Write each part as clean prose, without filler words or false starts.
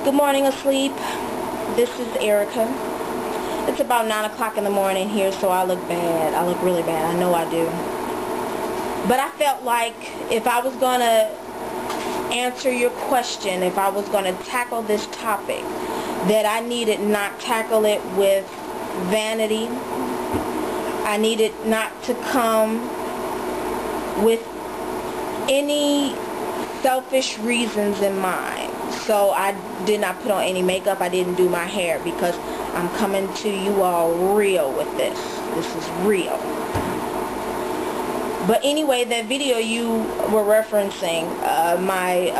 Good morning, Asleep. This is Erika. It's about 9 o'clock in the morning here, so I look bad. I look really bad. I know I do. But I felt like if I was going to answer your question, if I was going to tackle this topic, that I needed not tackle it with vanity. I needed not to come with any selfish reasons in mind. So I did not put on any makeup. I didn't do my hair because I'm coming to you all real with this. This is real. But anyway, that video you were referencing, my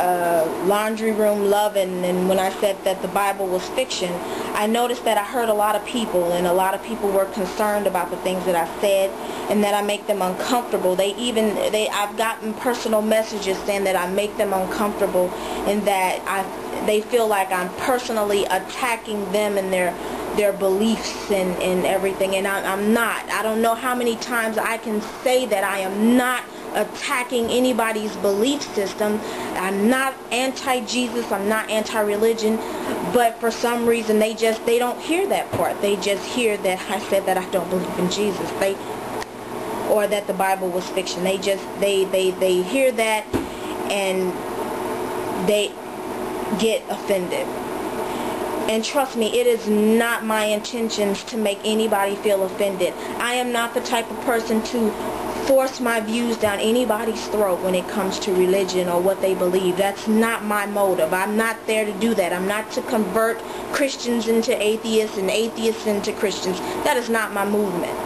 laundry room loving, and when I said that the Bible was fiction, I noticed that I hurt a lot of people, and a lot of people were concerned about the things that I said and that I make them uncomfortable. I've gotten personal messages saying that I make them uncomfortable and that they feel like I'm personally attacking them and their beliefs and everything, and I'm not. I don't know how many times I can say that I am not attacking anybody's belief system. I'm not anti-Jesus, I'm not anti-religion, but for some reason they don't hear that part. They just hear that I said that I don't believe in Jesus, or that the Bible was fiction. They hear that and they get offended. And trust me, it is not my intentions to make anybody feel offended. I am not the type of person to force my views down anybody's throat when it comes to religion or what they believe. That's not my motive. I'm not there to do that. I'm not to convert Christians into atheists and atheists into Christians. That is not my movement.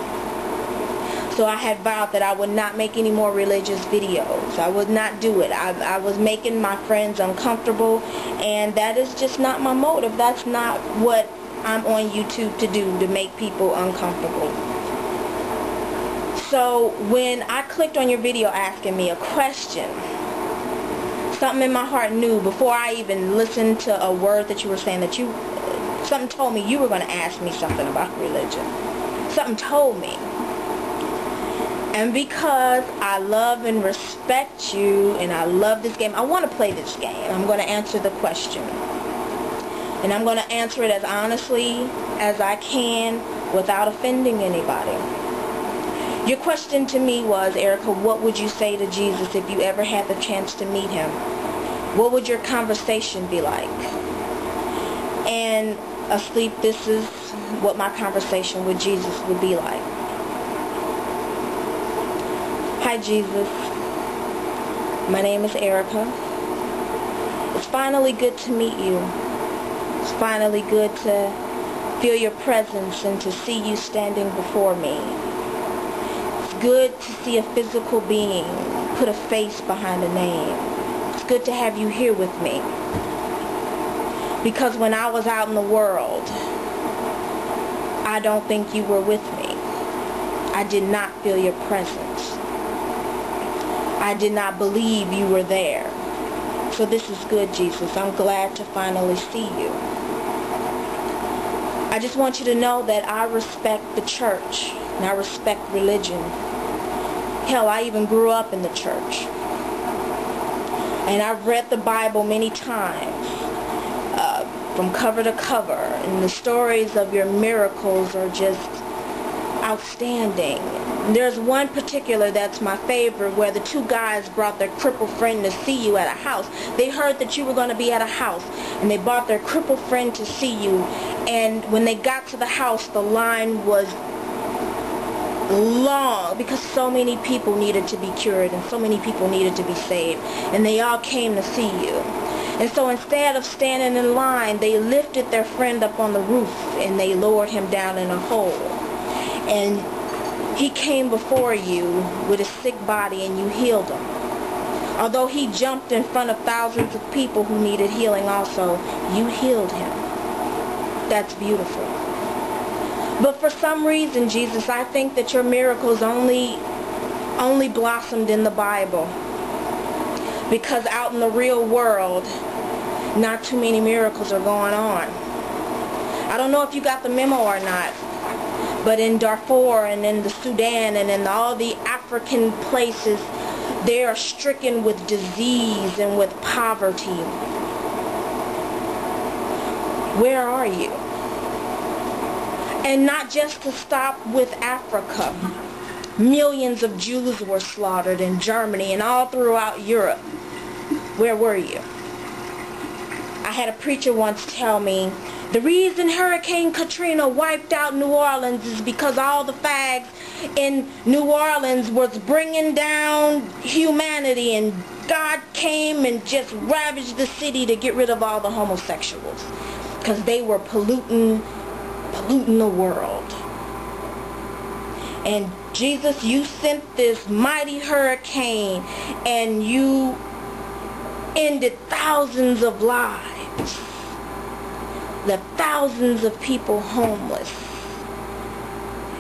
So I had vowed that I would not make any more religious videos. I would not do it. I was making my friends uncomfortable, and that is just not my motive. That's not what I'm on YouTube to do, to make people uncomfortable. So when I clicked on your video asking me a question, something in my heart knew before I even listened to a word that you were saying, something told me you were going to ask me something about religion. Something told me. And because I love and respect you and I love this game, I want to play this game. I'm going to answer the question. And I'm going to answer it as honestly as I can without offending anybody. Your question to me was, Erika, what would you say to Jesus if you ever had the chance to meet him? What would your conversation be like? And Asleep, this is what my conversation with Jesus would be like. Hi Jesus, my name is Erika. It's finally good to meet you. It's finally good to feel your presence and to see you standing before me. It's good to see a physical being put a face behind a name. It's good to have you here with me. Because when I was out in the world, I don't think you were with me. I did not feel your presence. I did not believe you were there. So this is good, Jesus. I'm glad to finally see you. I just want you to know that I respect the church and I respect religion. Hell, I even grew up in the church. And I've read the Bible many times, from cover to cover. And the stories of your miracles are just outstanding. There's one particular that's my favorite, where the two guys brought their crippled friend to see you at a house. They heard that you were going to be at a house, and they brought their crippled friend to see you. And when they got to the house, the line was long because so many people needed to be cured and so many people needed to be saved, and they all came to see you. And so instead of standing in line, they lifted their friend up on the roof and they lowered him down in a hole. And he came before you with a sick body and you healed him. Although he jumped in front of thousands of people who needed healing also, you healed him. That's beautiful. But for some reason, Jesus, I think that your miracles only blossomed in the Bible. Because out in the real world, not too many miracles are going on. I don't know if you got the memo or not, but in Darfur and in the Sudan and in all the African places, they are stricken with disease and with poverty. Where are you? And not just to stop with Africa. Millions of Jews were slaughtered in Germany and all throughout Europe. Where were you? I had a preacher once tell me, the reason Hurricane Katrina wiped out New Orleans is because all the fags in New Orleans was bringing down humanity, and God came and just ravaged the city to get rid of all the homosexuals because they were polluting the world. And Jesus, you sent this mighty hurricane and you ended thousands of lives, left thousands of people homeless.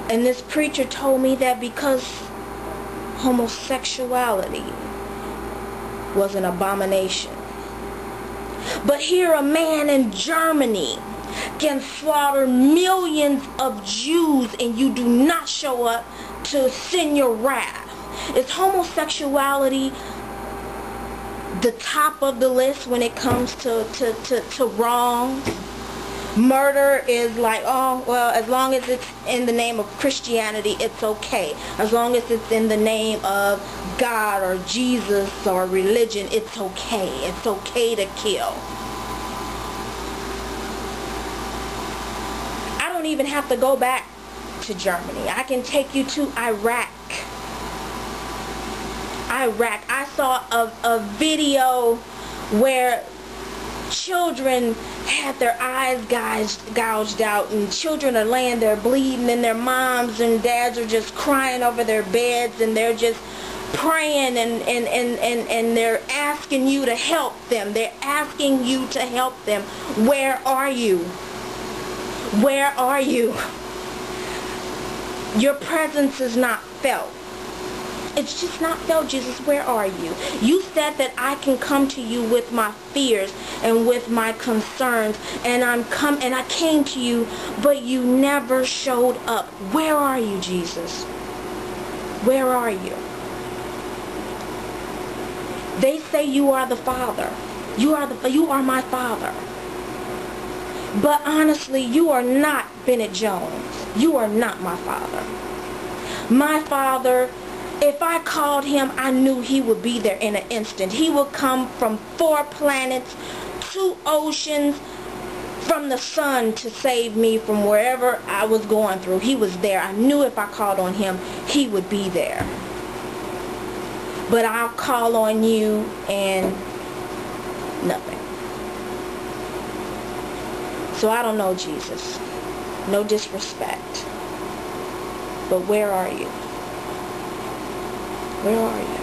And this preacher told me that because homosexuality was an abomination. But here a man in Germany can slaughter millions of Jews and you do not show up to send your wrath. Is homosexuality the top of the list when it comes to wrong? Murder is like, oh, well, as long as it's in the name of Christianity, it's okay. As long as it's in the name of God or Jesus or religion, it's okay. It's okay to kill. I don't even have to go back to Germany. I can take you to Iraq. I saw a video where children had their eyes gouged out, and children are laying there bleeding, and their moms and dads are just crying over their beds, and they're just praying, and they're asking you to help them. They're asking you to help them. Where are you? Where are you? Your presence is not felt. It's just not felt. Jesus, where are you? You said that I can come to you with my fears and with my concerns, and I came to you, but you never showed up. Where are you, Jesus? Where are you? They say you are the Father. You are my Father. But honestly, you are not Bennett Jones. You are not my Father. My Father, if I called him, I knew he would be there in an instant. He would come from 4 planets, 2 oceans, from the sun to save me from wherever I was going through. He was there. I knew if I called on him, he would be there. But I'll call on you and nothing. So I don't know, Jesus. No disrespect. But where are you? Where are you?